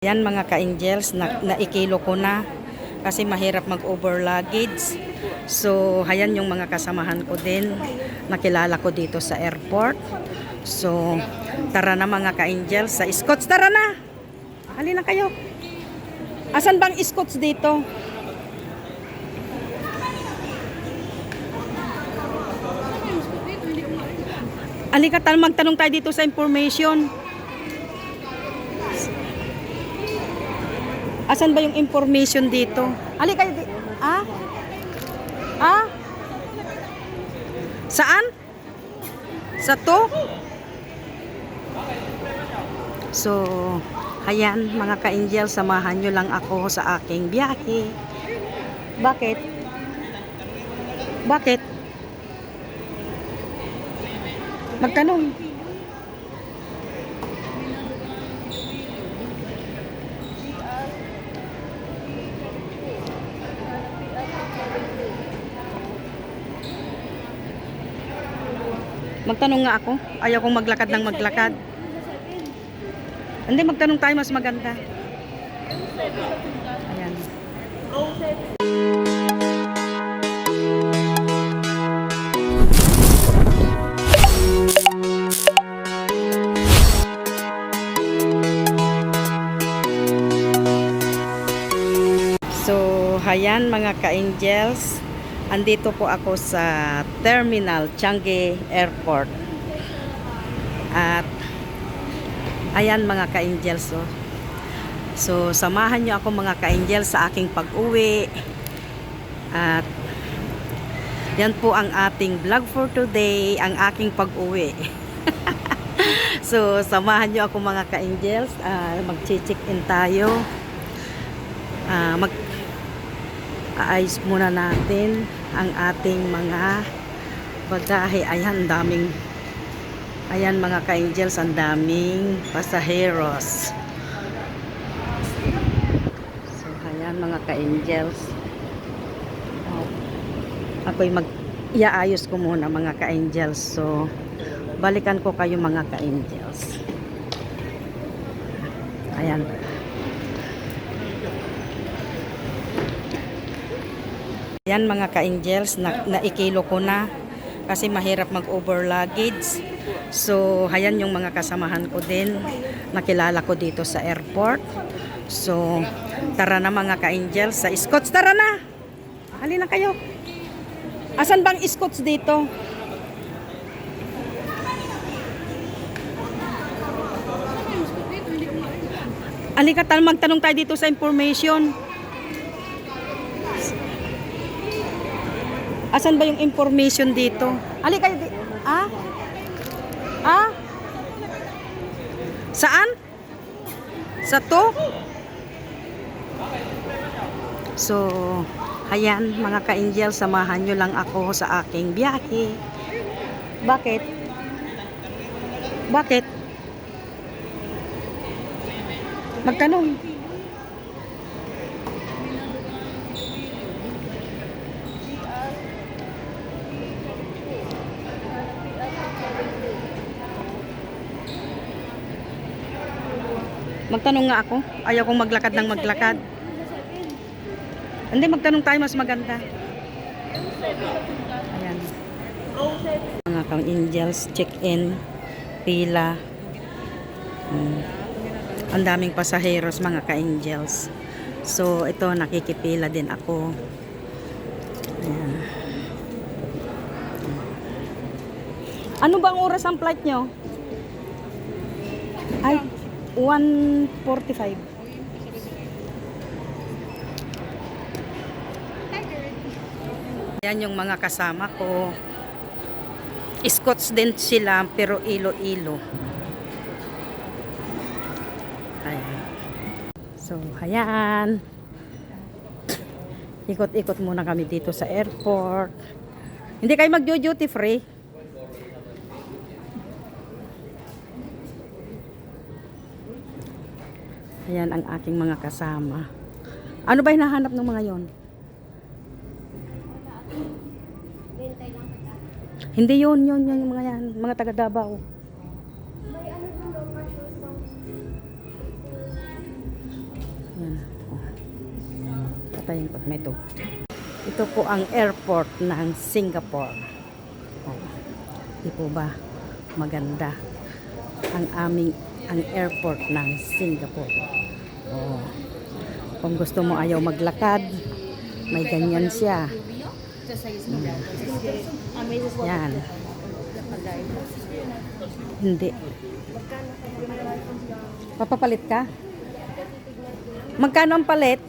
Yan mga ka-angels, naikilo ko na kasi mahirap mag-over luggage. So, hayan yung mga kasamahan ko din. Nakilala ko dito sa airport. So, tara na mga ka-angels sa Scotts. Tara na! Halina kayo. Asan bang Scotts dito? Halika, magtanong tayo dito sa information. Asan ba yung information dito? Ali kayo di. Ah? Ah? Saan? Sa to? So, ayan mga ka-angel, samahan nyo lang ako sa aking biyahe. Bakit? Bakit? Magtanong. Magtanong nga ako. Ayaw kong maglakad ng maglakad. Hindi, magtanong tayo, mas maganda. Ayan. So, hayan mga ka-angels. Andito po ako sa Terminal Changi Airport. At ayan mga ka-angels. So, samahan nyo ako mga ka-angels sa aking pag-uwi. At yan po ang ating vlog for today, ang aking pag-uwi. So, samahan nyo ako mga ka-angels. Mag-check-in tayo. Aayos muna natin ang ating mga bagahe. Ayan, ayan mga ka-angels, ang daming pasaheros. So, ayan mga ka-angels. Ako'y iaayos ko muna mga ka-angels. So, balikan ko kayo mga ka-angels. Ayan. Yan mga ka-angels, naikilo ko na kasi mahirap mag-over luggage. So, hayan yung mga kasamahan ko din. Nakilala ko dito sa airport. So, tara na mga ka-angels sa Scotts. Tara na! Halina kayo. Asan bang Scotts dito? Halika, magtanong tayo dito sa information. Asan ba yung information dito? Ali kayo di. Ah? Ah? Saan? Sa to? So, ayan mga ka-angel, samahan nyo lang ako sa aking biyahe. Bakit? Bakit? Magtanong. Magtanong nga ako. Ayaw kong maglakad ng maglakad. Hindi, magtanong tayo, mas maganda. Ayan. Mga ka-angels, check-in, pila. Ang daming pasaheros mga ka-angels. So, ito, nakikipila din ako. Ayan. Ano bang oras ang flight nyo? Ay, 1:45. Yan yung mga kasama ko. Scotts din sila pero ilo-ilo. Ayan. So, ayan. Ikot-ikot muna kami dito sa airport. Hindi kayo mag-duty free. Ayan ang aking mga kasama. Ano ba hinahanap ng mga yon? Hindi yun yung mga yan, mga taga Davao. Patayin ko. May ito. Ito po ang airport ng Singapore. Oh, di po ba maganda ang airport ng Singapore. Oh. Kung gusto mo ayaw maglakad, may ganyan siya. Yan. Hindi. Papapalit ka? Magkano ang palit?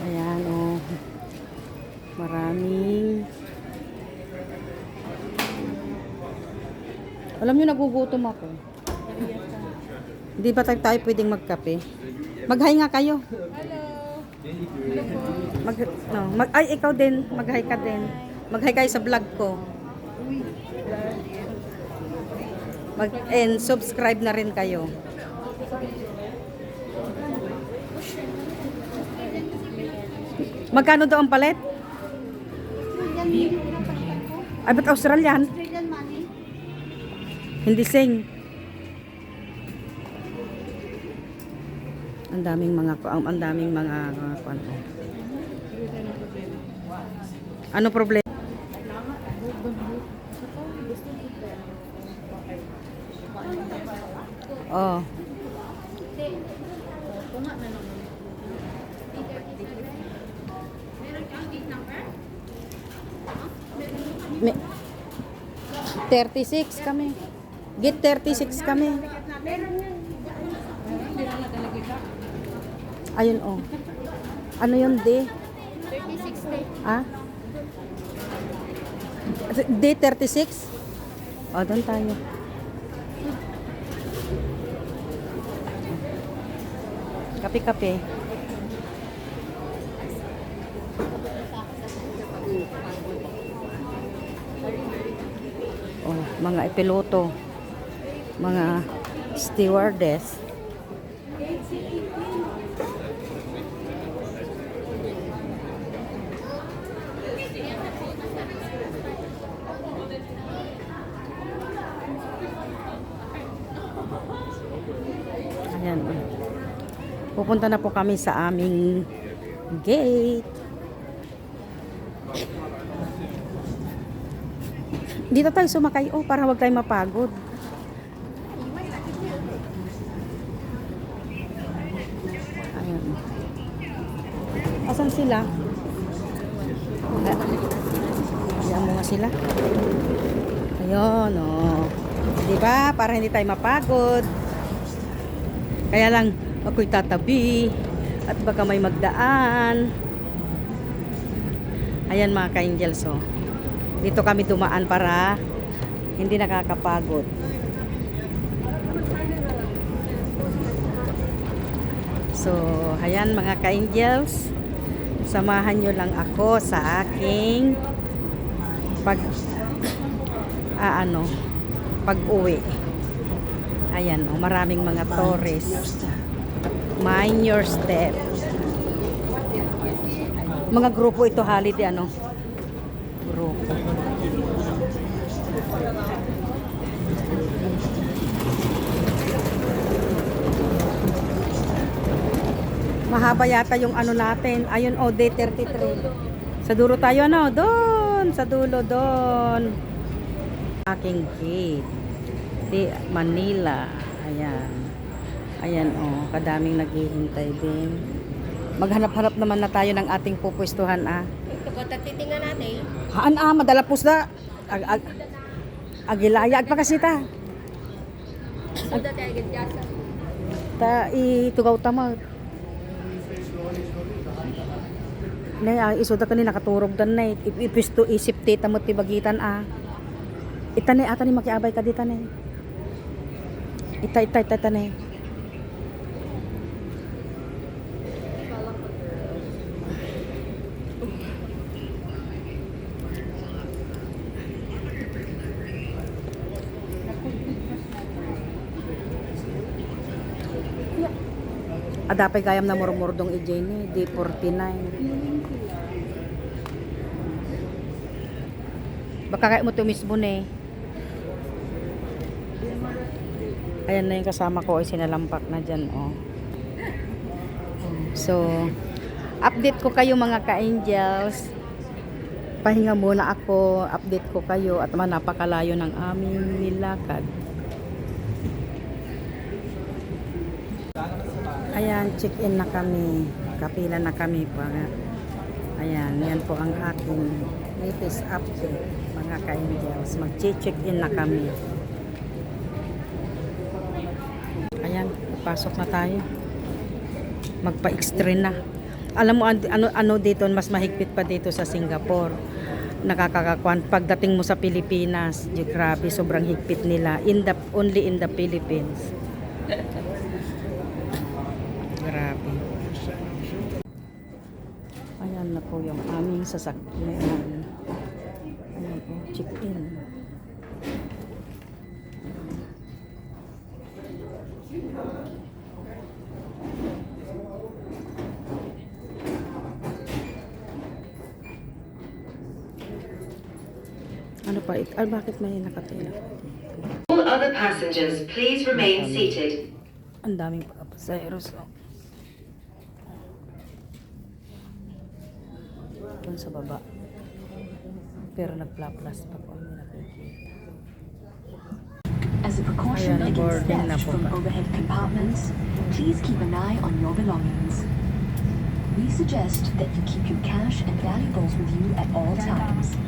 Ayan, oh. Maraming. Alam nyo, nagugutom ako. Hindi ba tayo pwedeng magkape? Mag-hi nga kayo. Ay, ikaw din. Mag-hi ka din. Mag-hi kayo sa vlog ko. And subscribe na rin kayo. Magkano daw ang palit? Ay, ba't Australian? Hindi sing. Ang daming mga ano problema? Oh. May 36 kami. Get 36 kami. Ayun, oh. Ano yun, D? 36 day. Ah? D 36? O, doon tayo. Kape-kape. Oh, mga piloto. Mga stewardess. Ayan. Pupunta na po kami sa aming gate. Dito tayo sumakay, oh, para wag tayo mapagod. Ayan. Asan sila? Ayan mo nga sila. Ayun, oh. Diba? Para hindi tayo mapagod. Kaya lang, ako'y tatabi at baka may magdaan. Ayan mga ka-angels, oh. Dito kami dumaan para hindi nakakapagod. So, ayan mga ka-angels, samahan nyo lang ako sa aking pag-uwi. Ayan, oh, maraming mga tourists. Mind your step. Mga grupo ito, holiday, ano? Grupo. Mahaba yata yung ano natin. Ayun, oh, day 33. Sa dulo tayo, ano? Doon, sa dulo, doon. Aking gate. Di Manila. Ayan. Ayan, oh, kadaming naghihintay din. Maghanap-hanap naman na tayo ng ating pupwestuhan, ah. Ito ko, tatitingnan natin. Haan, ah, madalapos na. Agilaya, agpakasita. Suda tayo gadyasa. Ta, itugaw tama. Nay, isuda ka ni nakaturog dan nay. Ipisto isip ti tamot ti bagitan, ah. Itanay ata ni makiabay ka dita nay. Ita nay. Adapay gayam na murmurdong ijay ni D49. Baka kaya mo to mismo ni. Ayan na yung kasama ko ay sinalampak na dyan, oh. So, update ko kayo mga ka-angels. Pahinga muna ako, update ko kayo at napakalayo ng aming nilakad. Ayan, check-in na kami. Kapila na kami pa. Ayan, yan po ang aking latest update mga ka-angels. Mag-check-in na kami. Ayan, pasok na tayo. Magpa-extra na. Alam mo ano dito mas mahigpit pa dito sa Singapore. Nakakakakuan pagdating mo sa Pilipinas, grabe sobrang higpit nila only in the Philippines. Grabe. Ayan na po yung aming sasakyan. Ayan po, check-in. Ano pa? Bakit may nakatila? All other passengers, please remain seated. Ang daming pasaheros. Oh. Doon sa baba. Pero nagpla-plus pa po. As a precaution Ayan, against boarding na theft po from ba? overhead compartments, please keep an eye on your belongings. We suggest that you keep your cash and valuables with you at all times.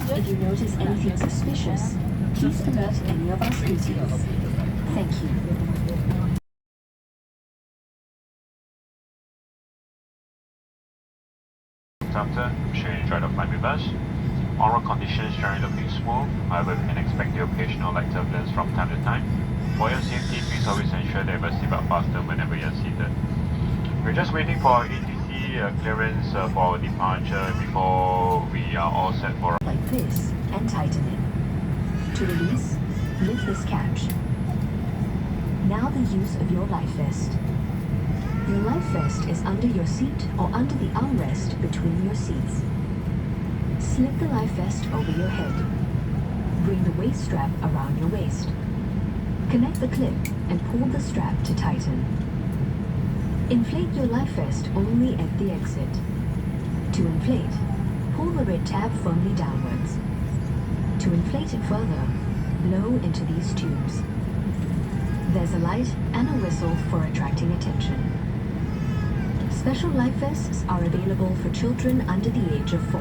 If you notice anything suspicious, please alert any of our securities. Thank you. Doctor, I'm sure you enjoyed the flight with us. Oral conditions generally looking smooth, however, we can expect the occasional light turbulence from time to time. For your safety, please always ensure that you have a seatbelt fastened whenever you're seated. We're just waiting for ATC clearance for departure before we are all set for. Like this and tighten it. To release, lift this catch. Now the use of your life vest. Your life vest is under your seat or under the armrest between your seats. Slip the life vest over your head. Bring the waist strap around your waist. Connect the clip and pull the strap to tighten. Inflate your life vest only at the exit. To inflate, pull the red tab firmly downwards. To inflate it further, blow into these tubes. There's a light and a whistle for attracting attention. Special life vests are available for children under the age of 4.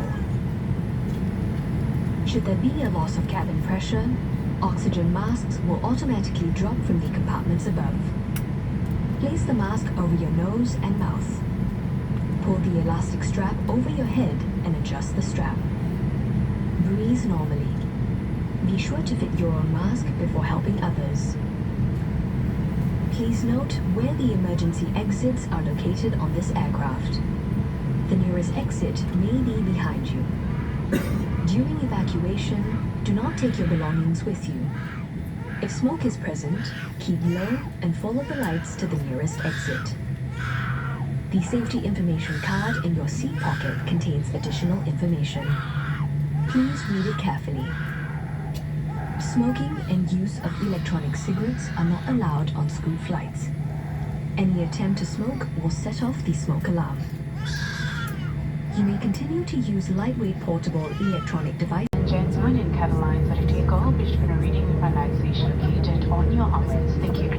Should there be a loss of cabin pressure, oxygen masks will automatically drop from the compartments above. Place the mask over your nose and mouth. Pull the elastic strap over your head and adjust the strap. Breathe normally. Be sure to fit your own mask before helping others. Please note where the emergency exits are located on this aircraft. The nearest exit may be behind you. During evacuation, do not take your belongings with you. If smoke is present, keep low and follow the lights to the nearest exit. The safety information card in your seat pocket contains additional information. Please read it carefully. Smoking and use of electronic cigarettes are not allowed on school flights. Any attempt to smoke will set off the smoke alarm. You may continue to use lightweight portable electronic devices. Gentlemen in Carolines at a takeoff, which for a reading with my light station located on your armrest. Thank you.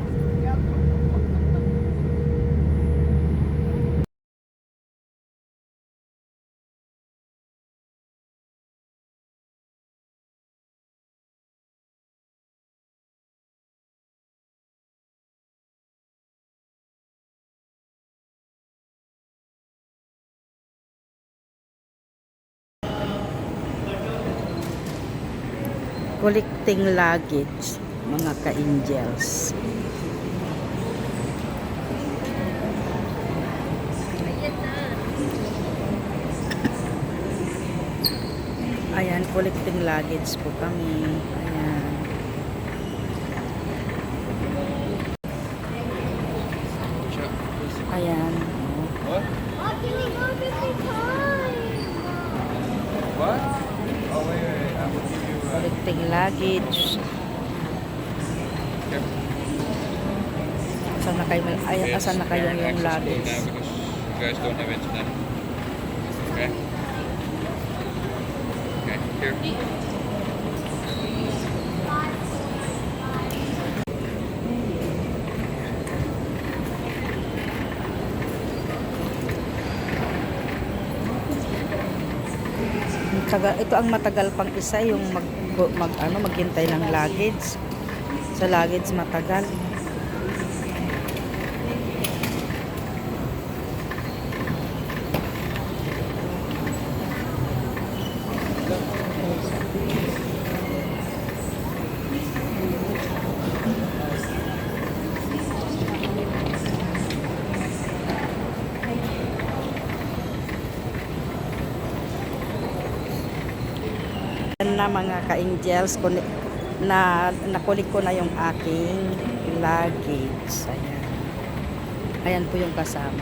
Collecting luggage, mga ka-angels. Ayan, collecting luggage po kami. Ayan. Ayan. What? What? Oh, wait. I will give you. Collecting luggage. Here. asan na kayo, ay, It's asan na kayo current yung access code luggage. now because you guys don't have internet. Okay? Okay, here. Ito ang matagal pang isa, yung maghintay ng luggage. Sa luggage matagal. Yan na mga ka-angels, na nakulik ko na yung aking luggage. Ayan. Ayan po yung kasama.